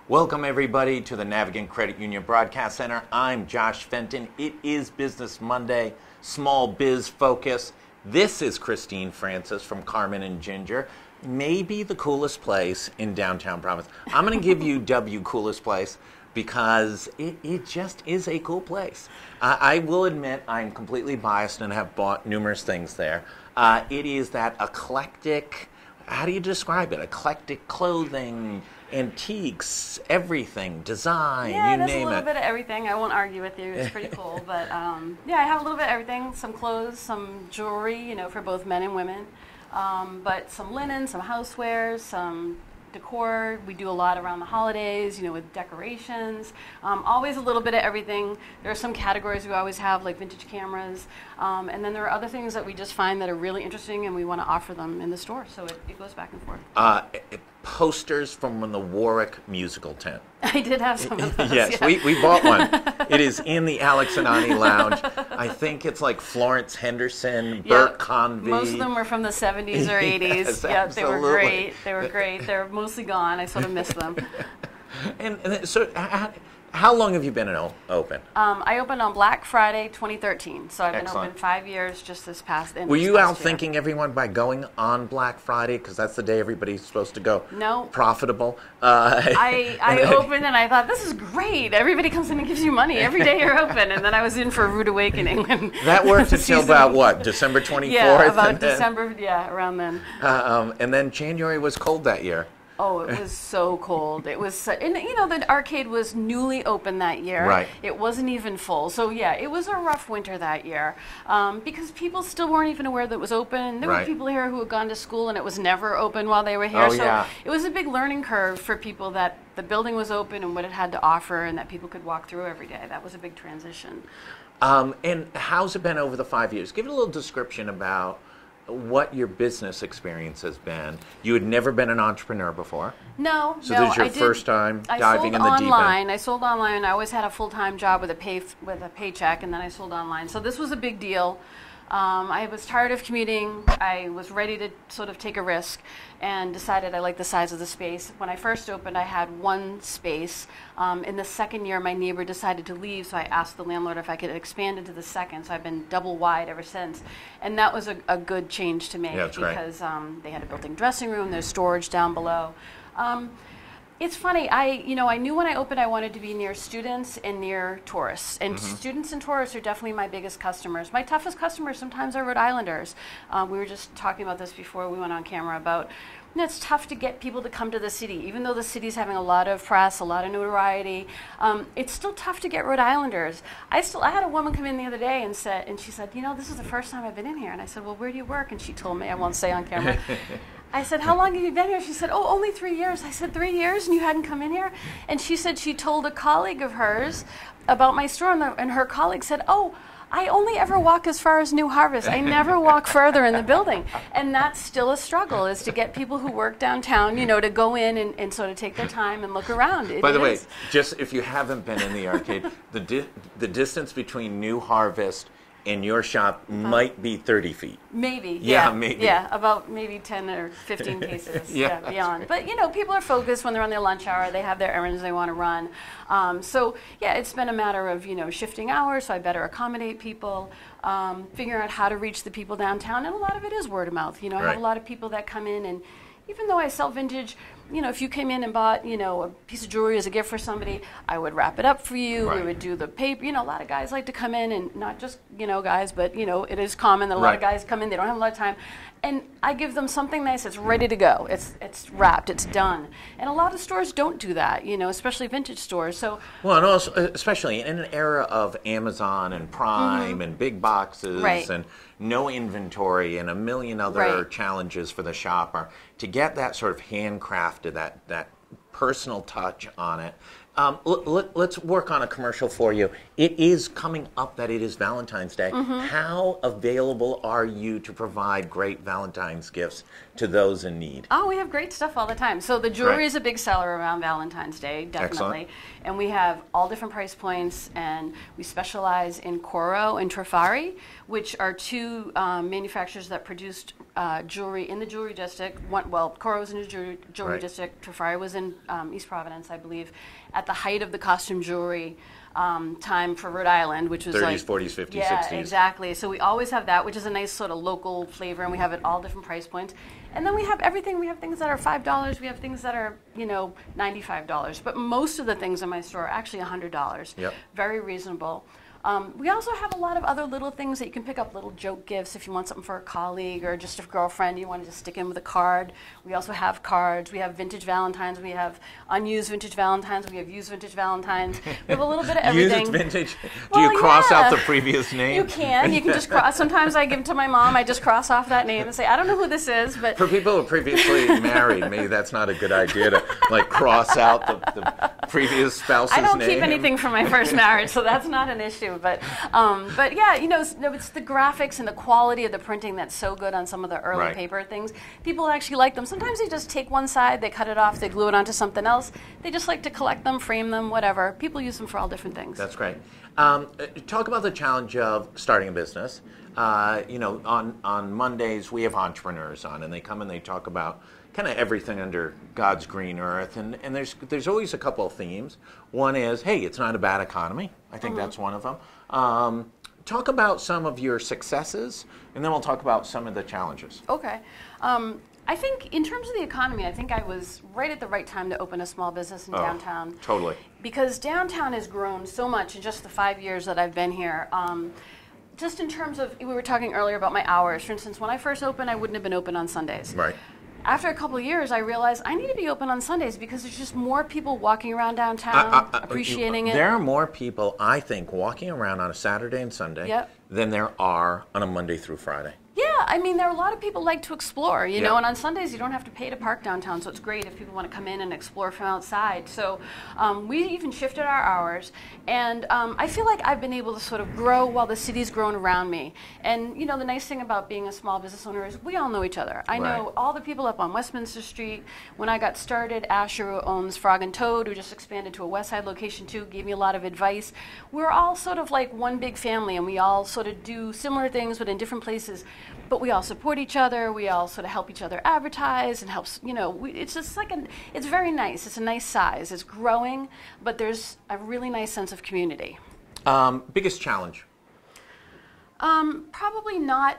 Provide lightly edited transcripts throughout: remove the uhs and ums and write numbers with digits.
Welcome everybody to the Navigant Credit Union Broadcast Center. I'm Josh Fenton. It is Business Monday, Small Biz Focus. This is Christine Francis from Carmen and Ginger. Maybe the coolest place in downtown Providence. I'm going to give you W coolest place because it just is a cool place. I will admit I'm completely biased and have bought numerous things there. It is that eclectic, how do you describe it? Eclectic clothing, antiques, everything, design, yeah, you name it. Yeah, there's a little bit of everything. I won't argue with you. It's pretty cool. But yeah, I have a little bit of everything. Some clothes, some jewelry, you know, for both men and women. But some linen, some housewares, some decor. We do a lot around the holidays, you know, with decorations. Always a little bit of everything. There are some categories we always have, like vintage cameras. And then there are other things that we just find that are really interesting and we want to offer them in the store. So it goes back and forth. Posters from the Warwick musical tent. I did have some of those. Yes, yeah. we bought one. It is in the Alex and Ani Lounge. I think it's like Florence Henderson, Bert Convy. Most of them were from the 70s or 80s. Yes, yeah, they were absolutely. great. They were great. They're mostly gone. I sort of miss them. And so how long have you been open? I opened on Black Friday 2013, so I've been Excellent. open 5 years just this past Were you out thinking everyone by going on Black Friday? Because that's the day everybody's supposed to go No. profitable. I opened and I thought, this is great. Everybody comes in and gives you money every day you're open. And then I was in for a rude awakening. When that worked until about what, December 24th? Yeah, about December, yeah, around then. And then January was cold that year. Oh, it was so cold. It was, and you know, the arcade was newly open that year. Right. It wasn't even full. So yeah, it was a rough winter that year because people still weren't even aware that it was open. There were Right. people here who had gone to school and it was never open while they were here. Oh, so yeah. it was a big learning curve for people that the building was open and what it had to offer and that people could walk through every day. That was a big transition. And how's it been over the 5 years? Give it a little description about what your business experience has been. You had never been an entrepreneur before. No, So no, this is your first time diving in the deep end. I sold online. I always had a full-time job with a paycheck, and then I sold online. So this was a big deal. I was tired of commuting. I was ready to sort of take a risk and decided I liked the size of the space. When I first opened, I had one space. In the second year, my neighbor decided to leave, so I asked the landlord if I could expand into the second. So I've been double wide ever since. And that was a good change to make because they had a built-in dressing room, there's storage down below. It's funny, I knew when I opened I wanted to be near students and near tourists. And students and tourists are definitely my biggest customers. My toughest customers sometimes are Rhode Islanders. We were just talking about this before we went on camera about, you know, it's tough to get people to come to the city. Even though the city's having a lot of press, a lot of notoriety, it's still tough to get Rhode Islanders. I had a woman come in the other day and she said, you know, this is the first time I've been in here. And I said, well, where do you work? And she told me, I won't say on camera. I said, how long have you been here? She said, oh, only 3 years. I said, 3 years and you hadn't come in here? And she said she told a colleague of hers about my store, and her colleague said, oh, I only ever walk as far as New Harvest. I never walk further in the building. And that's still a struggle, is to get people who work downtown, you know, to go in and sort of take their time and look around. By the way, just if you haven't been in the arcade, the distance between New Harvest and your shop might be 30 feet. Maybe. Yeah, maybe. Yeah, about maybe 10 or 15 cases beyond. But, you know, people are focused when they're on their lunch hour. They have their errands they want to run. So, yeah, it's been a matter of, you know, shifting hours so I better accommodate people, figuring out how to reach the people downtown. And a lot of it is word of mouth. You know, I have a lot of people that come in, and even though I sell vintage, you know, if you came in and bought, you know, a piece of jewelry as a gift for somebody, I would wrap it up for you. Right. We would do the paper. You know, a lot of guys like to come in, and not just, you know, guys, but, you know, it is common that a lot of guys come in, they don't have a lot of time. And I give them something nice that's ready to go. It's wrapped, it's done. And a lot of stores don't do that, you know, especially vintage stores. So well, and also, especially in an era of Amazon and Prime and big boxes and no inventory and a million other challenges for the shopper, to get that sort of handcrafted, that personal touch on it, Let's work on a commercial for you. It is coming up that it is Valentine's Day. How available are you to provide great Valentine's gifts to those in need? Oh, we have great stuff all the time. So the jewelry is a big seller around Valentine's Day, definitely. Excellent. And we have all different price points, and we specialize in Coro and Trifari, which are two manufacturers that produced jewelry in the jewelry district. Coro was in the jewelry district. Trifari was in East Providence, I believe, at the height of the costume jewelry time for Rhode Island, which was 30s, 40s, 50s, 60s. Yeah, exactly. So we always have that, which is a nice sort of local flavor, and we have it all different price points. And then we have everything. We have things that are $5. We have things that are, $95. But most of the things in my store are actually $100. Yep. Very reasonable. We also have a lot of other little things that you can pick up, little joke gifts if you want something for a colleague or just a girlfriend you want to just stick in with a card. We also have cards. We have vintage Valentines. We have unused vintage Valentines. We have used vintage Valentines. We have a little bit of everything. Used vintage? Do you cross out the previous name? You can. You can just cross. Sometimes I give it to my mom. I just cross off that name and say, I don't know who this is, but... For people who are previously married, maybe that's not a good idea to cross out the previous spouse's name. I don't keep anything from my first marriage, so that's not an issue. But yeah, it's the graphics and the quality of the printing that's so good on some of the early paper things. People actually like them. Sometimes they just take one side, they cut it off, they glue it onto something else. They just like to collect them, frame them, whatever. People use them for all different things. That's great. Talk about the challenge of starting a business. On Mondays we have entrepreneurs on, and they come and they talk about kind of everything under God's green earth, and there's always a couple of themes. One is, hey, it's not a bad economy. I think that's one of them. Talk about some of your successes, and then we'll talk about some of the challenges. Okay. I think in terms of the economy, I think I was right at the right time to open a small business in downtown. Totally. Because downtown has grown so much in just the 5 years that I've been here. Just in terms of, we were talking earlier about my hours. For instance, when I first opened, I wouldn't have been open on Sundays. Right. After a couple of years, I realized I need to be open on Sundays because there's just more people walking around downtown, appreciating it. There are more people, I think, walking around on a Saturday and Sunday than there are on a Monday through Friday. Yeah, I mean, there are a lot of people like to explore, you know, and on Sundays you don't have to pay to park downtown, so it's great if people want to come in and explore from outside. So we even shifted our hours, and I feel like I've been able to sort of grow while the city's grown around me. And, the nice thing about being a small business owner is we all know each other. I know all the people up on Westminster Street. When I got started, Asher, who owns Frog and Toad, who just expanded to a West Side location too, gave me a lot of advice. We're all sort of like one big family, and we all sort of do similar things, but in different places. But we all support each other. We all sort of help each other advertise and helps. It's just like it's very nice. It's a nice size. It's growing, but there's a really nice sense of community. Biggest challenge? Probably not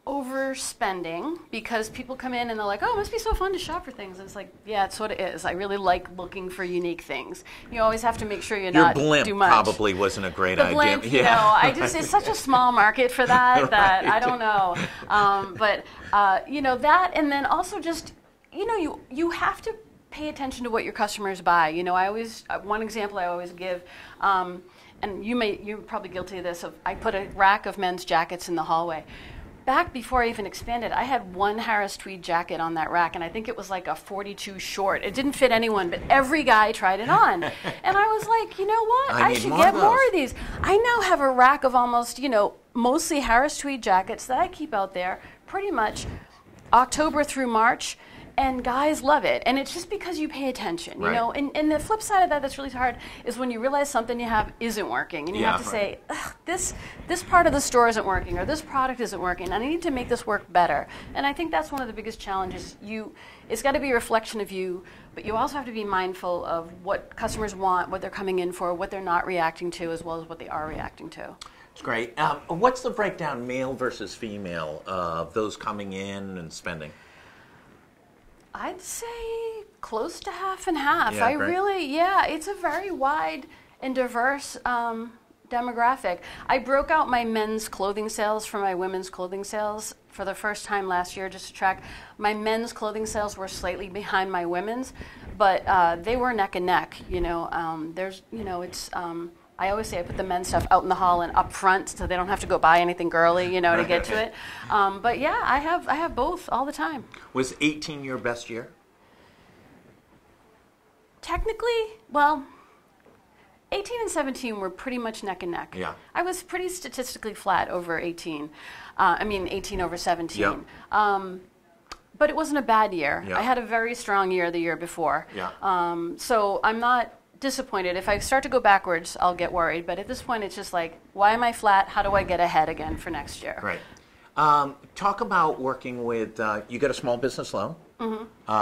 overspending, because people come in and they're like, oh, it must be so fun to shop for things. And it's like, yeah, it sort of is. I really like looking for unique things. You always have to make sure you're not too much. Your blimp probably wasn't a great idea. Blimp, it's such a small market for that that I don't know. But that, and then also just, you have to pay attention to what your customers buy. One example I always give, and you're probably guilty of this, I put a rack of men's jackets in the hallway. Back before I even expanded, I had one Harris tweed jacket on that rack, and I think it was like a 42 short. It didn't fit anyone, but every guy tried it on. And I was like, you know what? I should get more of these. I now have a rack of almost, mostly Harris tweed jackets that I keep out there pretty much October through March. And guys love it. And it's just because you pay attention, And the flip side of that that's really hard is when you realize something you have isn't working. And you have to say, this part of the store isn't working, or this product isn't working, and I need to make this work better. And I think that's one of the biggest challenges. It's got to be a reflection of you, but you also have to be mindful of what customers want, what they're coming in for, what they're not reacting to, as well as what they are reacting to. It's great. What's the breakdown, male versus female, of those coming in and spending? I'd say close to half and half. Yeah, It's a very wide and diverse demographic. I broke out my men's clothing sales from my women's clothing sales for the first time last year, just to track. My men's clothing sales were slightly behind my women's, but they were neck and neck. I always say I put the men's stuff out in the hall and up front, so they don't have to go buy anything girly, to get to it. But yeah, I have both all the time. Was 18 your best year? Technically, well, 18 and 17 were pretty much neck and neck. Yeah. I was pretty statistically flat over 18. 18 over 17. Yeah. But it wasn't a bad year. Yeah. I had a very strong year the year before. Yeah. So I'm not disappointed. If I start to go backwards, I'll get worried. But at this point, it's just like, why am I flat? How do I get ahead again for next year? Right. Talk about working with, you get a small business loan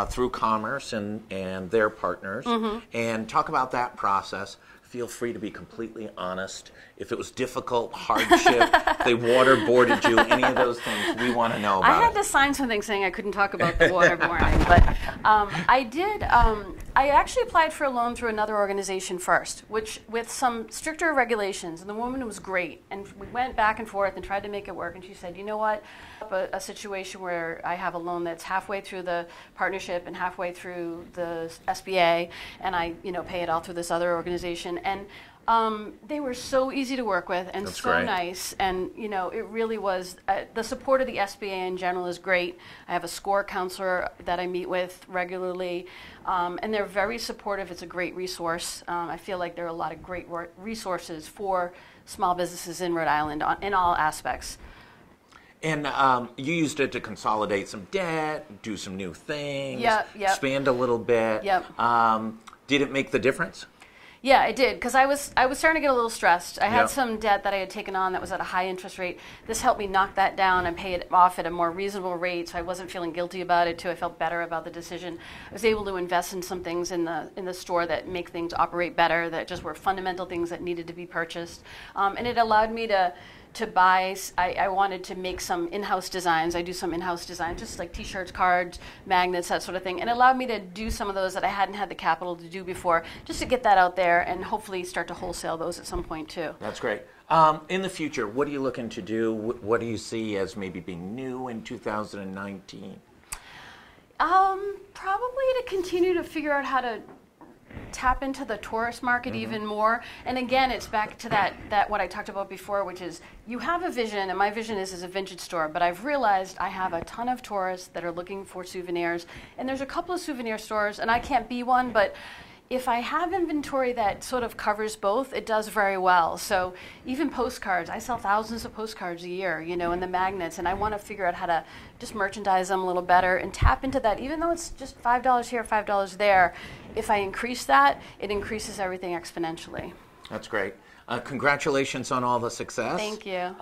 through Commerce and their partners, and talk about that process. Feel free to be completely honest. If it was difficult, hardship, they waterboarded you, any of those things, we want to know about I had to sign something saying I couldn't talk about the waterboarding, but I did. I actually applied for a loan through another organization first, which with some stricter regulations, and the woman was great. And we went back and forth and tried to make it work, and she said, you know what, a situation where I have a loan that's halfway through the partnership and halfway through the SBA, and I pay it all through this other organization. And they were so easy to work with and That's so great. nice, and it really was. The support of the SBA in general is great. I have a SCORE counselor that I meet with regularly, and they're very supportive. It's a great resource. I feel like there are a lot of great resources for small businesses in Rhode Island in all aspects. And you used it to consolidate some debt, do some new things, Yep. expand a little bit. Yep. Did it make the difference? Yeah, it did, because I was starting to get a little stressed. I had Yep. some debt that I had taken on that was at a high interest rate. This helped me knock that down and pay it off at a more reasonable rate, so I wasn't feeling guilty about it too. I felt better about the decision. I was able to invest in some things in the store that make things operate better, that just were fundamental things that needed to be purchased, and it allowed me to buy. I wanted to make some in-house designs. I do some in-house designs, just like T-shirts, cards, magnets, that sort of thing. And it allowed me to do some of those that I hadn't had the capital to do before, just to get that out there and hopefully start to wholesale those at some point too. That's great. In the future, what are you looking to do? What do you see as maybe being new in 2019? Probably to continue to figure out how to tap into the tourist market even more. And again, it's back to that what I talked about before, which is you have a vision, and my vision is as a vintage store, but I've realized I have a ton of tourists that are looking for souvenirs, and there's a couple of souvenir stores, and I can't be one, but if I have inventory that sort of covers both, it does very well. So even postcards, I sell thousands of postcards a year, and the magnets, and I want to figure out how to just merchandise them a little better and tap into that, even though it's just $5 here, $5 there. If I increase that, it increases everything exponentially. That's great. Congratulations on all the success. Thank you.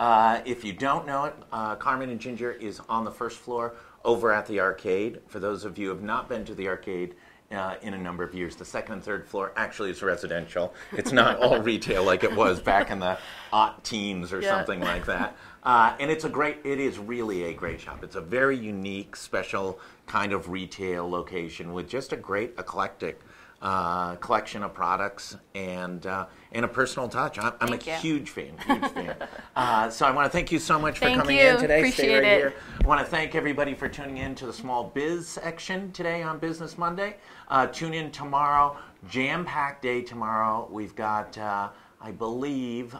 If you don't know it, Carmen and Ginger is on the first floor over at the arcade. For those of you who have not been to the arcade in a number of years, the second and third floor actually is residential. It's not all retail like it was back in the aught teens or something like that. And it is really a great shop. It's a very unique, special kind of retail location with just a great eclectic collection of products and a personal touch. I'm a huge fan, so I want to thank you so much for coming in today. Appreciate Stay right it. here. I want to thank everybody for tuning in to the Small Biz section today on Business Monday. Tune in tomorrow, jam-packed day tomorrow. We've got, I believe,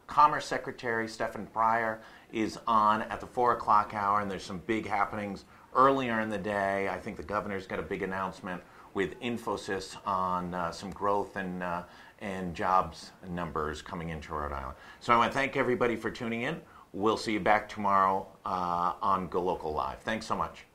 Commerce Secretary Stephen Pryor is on at the 4 o'clock hour, and there's some big happenings earlier in the day. I think the governor's got a big announcement with Infosys on some growth and jobs numbers coming into Rhode Island. So I want to thank everybody for tuning in. We'll see you back tomorrow on GoLocal Live. Thanks so much.